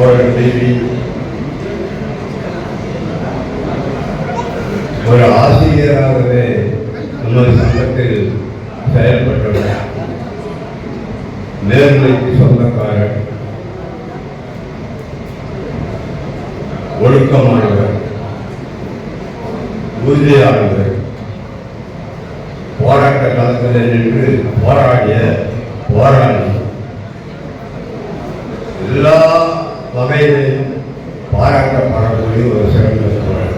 தோழர் தேவி ஒரு ஆசிரியராகவே நமது சங்கத்தில் செயல்பட்டவர், நேர்மைக்கு சொந்தக்காரர், ஒழுக்கமானவர், உறுதியானவர், போராட்ட காலத்தில் நின்று போராடி எல்லா வகையிலும் பாராட்டப்படக்கூடிய ஒரு சிறந்த தோழர்.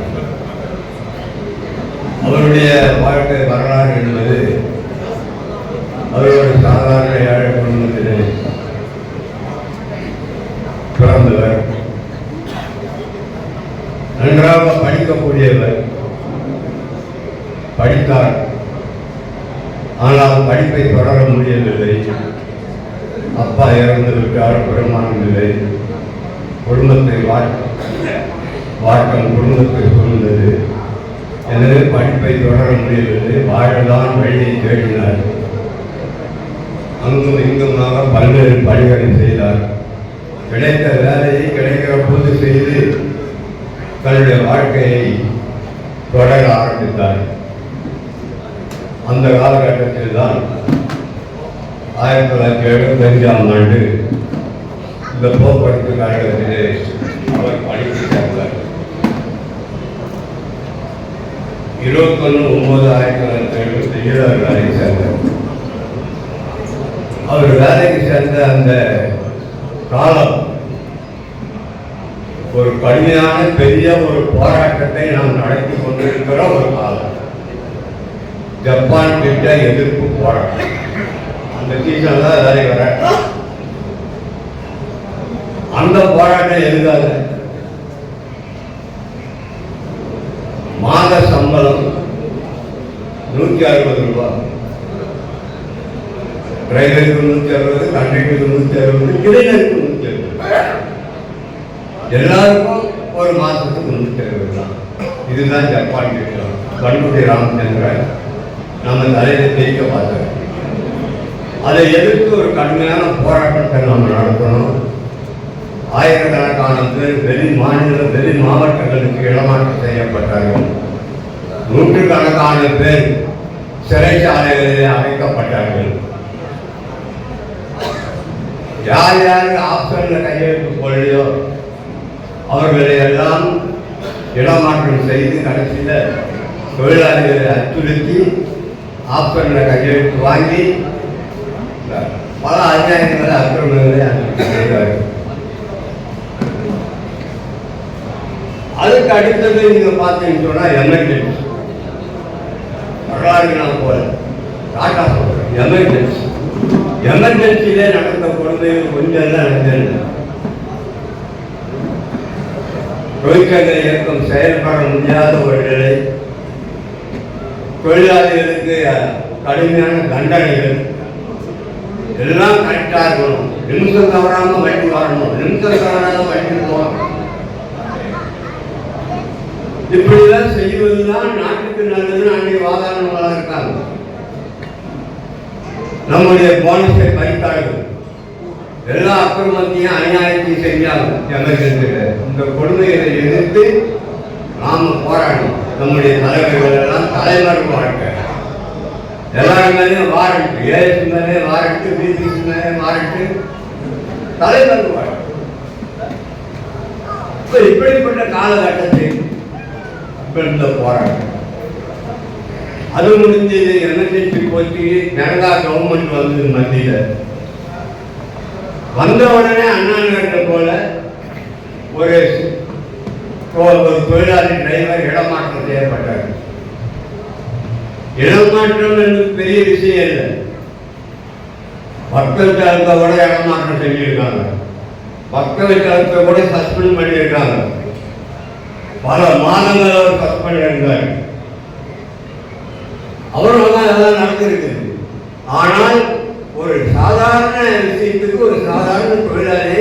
அவருடைய வாழ்க்கை வரலாறு என்பது அவருடைய சாதாரண ஏழை குடும்பத்திலே பிறந்தவர், நன்றாக படிக்கக்கூடியவர், படித்தார். ஆனால் படிப்பை தொடர முடியவில்லை. அப்பா இறந்து விட்டார், வருமானம் இல்லை, குடும்பத்தை வாட்டம் குடும்பத்தை சூழ்ந்தது. எனவே படிப்பை தொடர முடியவில்லை. வாழதான் வழியை தேடினார். அங்கும் இங்குமாக பல்வேறு பணிகளை செய்தார். கிடைத்த வேலையை கிடைக்கிற போது செய்து தன்னுடைய வாழ்க்கையை தொடர ஆரம்பித்தார். அந்த காலகட்டத்தில் தான் 1975ஆம் ஆண்டு இந்த போக்குவரத்து கழகத்திலே அவர் பணிக்கு சேர்ந்தார். 21/9/1977 அவர் வேலைக்கு சேர்ந்தார். அவர் வேலைக்கு சேர்ந்த அந்த காலம் ஒரு கடுமையான பெரிய ஒரு போராட்டத்தை நாம் நடத்தி கொண்டிருக்கிற ஒரு காலம். ஜப்பான் கிட்ட எதிர்ப்பு போராட்டம். அந்த சீசன்ல வேலை வர அந்த போராட்டம் எதிராக மாத சம்பளம் 160 ரூபாய், டிரைவருக்கு 160, கண்டக்டருக்கு 160, இளைஞருக்கு 160, எல்லாருக்கும் ஒரு மாதத்துக்கு 160 தான். இதுதான் ஜப்பான் திட்டம். கண்ணுடைய ராமச்சந்திரன் நம்ம தலையில தேய்க்க பார்த்தோம். அதை எதிர்த்து ஒரு கடுமையான போராட்டத்தை நம்ம நடத்தணும். ஆயிரக்கணக்கான பேர் வெளி மாநில வெளி மாவட்டங்களுக்கு இடமாற்றம் செய்யப்பட்டார்கள். நூற்றுக்கணக்கான பேர் சிறைச்சாலைகளிலே அடைக்கப்பட்டார்கள். யார் யார் ஆப்ஷன்ல கையெழுத்து போடலையோ அவர்களை எல்லாம் இடமாற்றம் செய்து கடைசியில் தொழிலாளிகளை அச்சுறுத்தி ஆப்ஷன்ல கையெழுத்து வாங்கி பல அநியாயங்களை அக்கிரமங்களை செய்தார்கள். அதுக்கு அடுத்தது நீங்க பார்த்தீங்கன்னு சொன்னா எமர்ஜென்சி வரலாறு நான் போல டாட்டா சொல்றேன். எமர்ஜென்சியிலே நடந்த கொடுமை கொஞ்சம் எல்லாம் நடந்தது. தொழிற்சங்க இயக்கம் செயல்பட முடியாத ஒரு நிலை, தொழிலாளிகளுக்கு கடுமையான தண்டனைகள் எல்லாம் கரெக்டா இருக்கணும். நிமிஷம் தவறாம வண்டி வரணும், நிமிஷம் தவறாத வண்டி போகணும். இப்படிதான் செய்வதுதான் நாட்டுக்கு நல்லதுன்னு அன்றைய வாதாடுறவங்களா இருக்காங்க. நம்முடைய போனஸை பறித்தார்கள், எல்லா அக்கிரமத்தையும் அநியாயத்தையும் செஞ்சாங்க. எமர்ஜென்சியில இந்த கொடுமைகளை எதிர்த்து நாம போராடணும். நம்முடைய தலைவர்கள் எல்லாம் தலைவர் வாழ்க்கை, எல்லாரும் மேலேயும் வாரண்ட், ஏஎஸ் மேலே வாரண்ட், பிபிசி மேலே வாரண்ட், தலைவர் வாழ்க்கை. இப்படிப்பட்ட காலகட்டத்தில் இந்த போராட்டம் அது முடிஞ்சது. எமர்ஜென்சி போச்சு. ஜனதா கவர்மெண்ட் வந்தது. மத்தியில் வந்த உடனே அண்ணா நகரத்தை போல ஒரு தொழிலாளி டிரைவர் இடமாற்றம் செய்யப்பட்டார். இடமாற்றம் என்பது பெரிய விஷயம் இல்லை. பக்தர் தளத்தை கூட இடமாற்றம் செஞ்சிருக்காங்க, பக்தர் தளத்தை கூட சஸ்பெண்ட் பண்ணியிருக்காங்க. பல மாதங்கள் அவர் சஸ்பெண்ட் இருந்தார். அவரும் அதெல்லாம் நடந்திருக்கு. ஆனால் ஒரு சாதாரண விஷயத்துக்கு ஒரு சாதாரண தொழிலாளி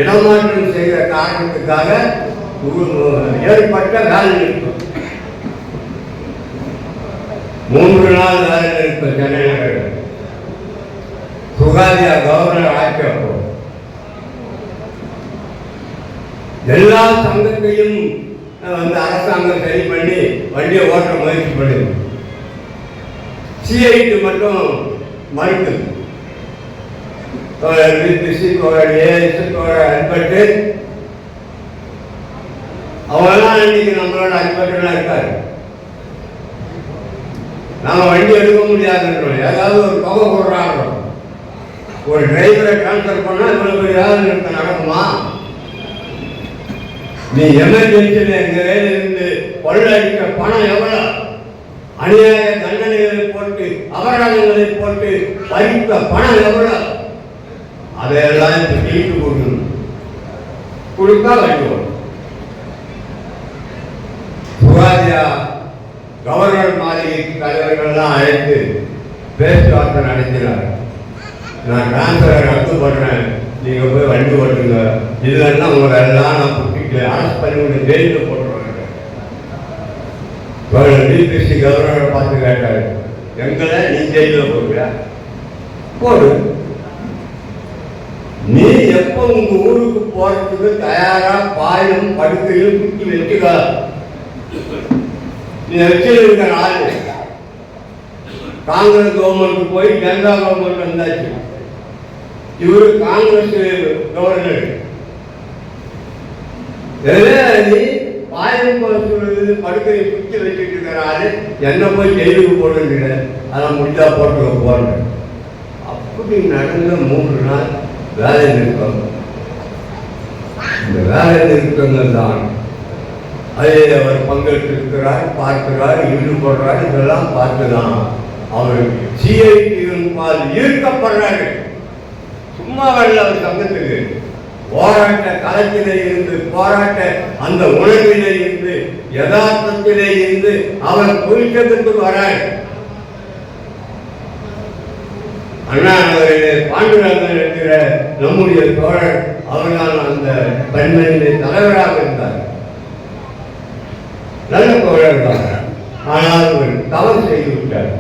இடமாற்றம் செய்கிற காரணத்துக்காக ஏற்பட்ட வேலை நிறுத்தம், 3 நாள் வேலை நிறுத்தம் சென்னை நகரில். சுகாதார கவர்னர் ஆட்சி. அப்போ எல்லா சங்கத்தையும் அரசாங்கம் சரி பண்ணி வண்டியை ஓட்ட முயற்சி பண்ணுது. சிஐடி மட்டும் மறுக்குது. அவங்கெல்லாம் இன்னைக்கு நம்மளோட அன்பர்களா இருக்காரு. நாம வண்டி எடுக்க முடியாதுன்றோம். ஏதாவது ஒரு தொகை போடுறாங்க. ஒரு டிரைவரை டிரான்ஸ்பர் பண்ணா இவ்வளவு ஏதாவது நடக்குமா? நீ எமர்ஜென்சியில் எங்க வேலையிலிருந்து கொள்ளடிக்க பணம் எவ்வளவு? அநியாய தண்டனைகளை போட்டு அபராதங்களை போட்டு பறித்த பணம் எவ்வளவு? அதையெல்லாம் இப்ப நீட்டு கொடுக்கணும். கொடுத்தா வண்டி வரும். சுகாதியா கவர்னர் மாளிகைக்கு தலைவர்கள்லாம் அழைத்து பேச்சுவார்த்தை நடத்தினார். நான் டிரான்ஸ்பரை ரத்து பண்றேன், நீங்க போய் வண்டி ஓட்டுங்க, இல்லைன்னா உங்களை எல்லாம் நான் கூட்டிட்டு அரசு பண்ணி ஜெயிலில் போட்டுருவாங்க. டிபிசி கவர்னரை பார்த்து கேட்டாரு, எங்களை நீ ஜெயிலில் போடுறியா? போடு. நீ எப்ப உங்க ஊருக்கு போறதுக்கு தயாரா பாயும் படுக்கையும் குட்டி வச்சுக்க. நீ வச்சிருக்கிற ஆளு காங்கிரஸ் கவர்மெண்ட் போய் ஜனதா கவர்மெண்ட் வந்தாச்சு. இவரு காங்கிரஸ் கவர்னர். நீ பாயம் படுக்கையை குத்தி வச்சுட்டு இருக்கிற ஆளு என்ன போய் ஜெயிலுக்கு போடுங்க, அதான் முடிஞ்சா போட்டு போறேன். அப்படி நடந்த 3 நாள் வேலை நிறுத்தம். இந்த வேலை நிறுத்தங்கள் தான் அதில் அவர் பங்கேற்றிருக்கிறார், பார்க்கிறார், ஈடுபடுறார். இதெல்லாம் பார்த்துதான் அவர் சிஐடியின் பால் ஈர்க்கப்படுறாரு. சும்மா வரல. அவர் சங்கத்துக்கு போராட்ட களத்திலே இருந்து, போராட்ட அந்த உணர்விலே இருந்து, யதார்த்தத்திலே இருந்து அவர் குறிச்சத்துக்கு வரார். அண்ணா நகரிலே பாண்டுரங்கன் என்கிற நம்முடைய தோழர் அவர்தான் அந்த பெண்மணியிலே தலைவராக இருந்தார். நல்ல தோழர் தான். ஆனால் அவர் தவறு செய்து விட்டார்.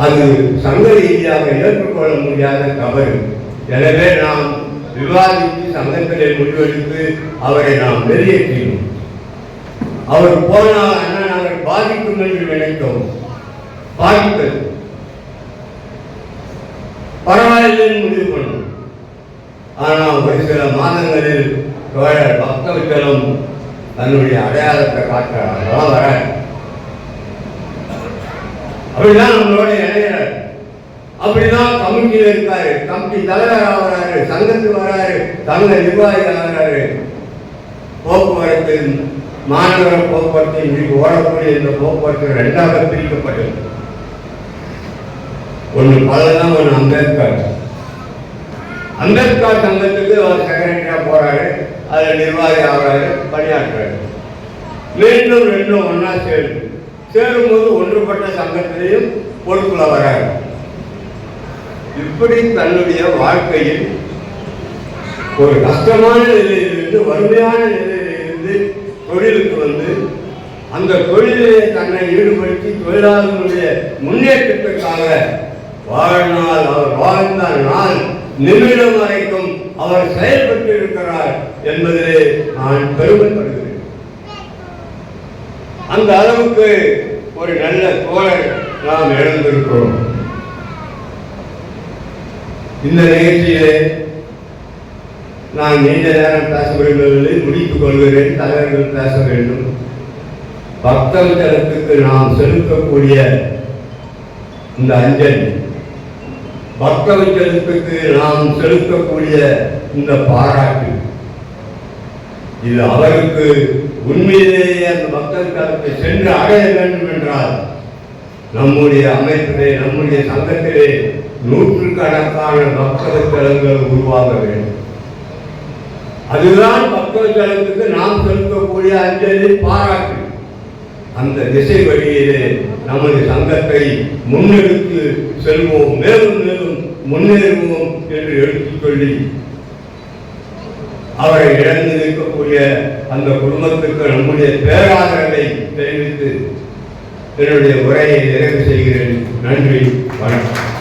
அது சங்க ரீதியாக ஏற்றுக்கொள்ள முடியாத தவறு. எனவே நாம் விவாதித்து சங்கத்திலே முடிவெடுத்து அவரை நாம் வெளியேற்றினோம். அவர் போனால் அண்ணா நாங்கள் பாதிக்கும் என்று நினைத்தோம். பாதித்தது பரவாயில்லை முடிவு பண்ணும். ஆனால் ஒரு சில மாதங்களில் தோழர் பக்தவிச்சலம் தன்னுடைய அடையாளத்தை காட்டுறார். வர அப்படிதான் நம்மளோட இணைகிறார். அப்படிதான் கமிட்டியில் இருக்காரு, கமிட்டி தலைவர் ஆகிறாரு, சங்கத்துக்கு வராரு, சங்க நிர்வாகி ஆகிறாரு. போக்குவரத்து மாநகர போக்குவரத்து இன்றைக்கு ஓடக்கூடிய இந்த போக்குவரத்து 2ஆக பிரிக்கப்பட்டது. ஒன்று பலதான், ஒன்று அம்பேத்கர். அம்பேத்கர் சங்கத்துக்கு அவர் செக்ரட்டரியா போறாரு, அதில் நிர்வாகி ஆகிறாரு, பணியாற்றுறாரு. மீண்டும் 2 ஒன்னா சேரும்போது ஒன்றுபட்ட சங்கத்திலையும் பொறுப்புல வராரு. இப்படி தன்னுடைய வாழ்க்கையில் ஒரு கஷ்டமான நிலையிலிருந்து, வறுமையான நிலையிலிருந்து தொழிலுக்கு வந்து அந்த தொழிலை தன்னை ஈடுபடுத்தி தொழிலாளர்களுடைய முன்னேற்றத்திற்காக வாழ்நாள், அவர் வாழ்ந்த நாள் நிமிடம் வரைக்கும் அவர் செயல்பட்டு இருக்கிறார் என்பதிலே நான் பெருமைப்படுகிறேன். அந்த அளவுக்கு ஒரு நல்ல தோழர் நாம் இழந்திருக்கிறோம். இந்த நிகழ்ச்சியிலே நான் நீண்ட நேரம் பேச விரும்பவில்லை, முடித்துக் கொள்கிறேன். தலைவர்கள் பேச வேண்டும். பக்தவிச்சலத்துக்கு நாம் செலுத்தக்கூடிய இந்த அஞ்சலி, பக்தவிச்சலத்துக்கு நாம் செலுத்தக்கூடிய இந்த பாராட்டு, இது அவருக்கு உண்மையிலேயே அந்த பக்தவிச்சலத்தை சென்று அடைய வேண்டும் என்றால் நம்முடைய அமைப்பிலே, நம்முடைய சங்கத்திலே 100கணக்கான பக்தவிச்சலங்கள் உருவாக வேண்டும். அதுதான் பக்தவிச்சலத்துக்கு நாம் செலுத்தக்கூடிய அஞ்சலி, பாராட்டு. அந்த திசை வழியிலே நமது சங்கத்தை முன்னெடுத்து செல்வோம், மேலும் மேலும் முன்னேறுவோம் என்று எடுத்துச் சொல்லி அவரை இழந்து நிற்கக்கூடிய அந்த குடும்பத்துக்கு நம்முடைய பேராதரவை தெரிவித்து என்னுடைய உரையை நிறைவு செய்கிறேன். நன்றி, வணக்கம்.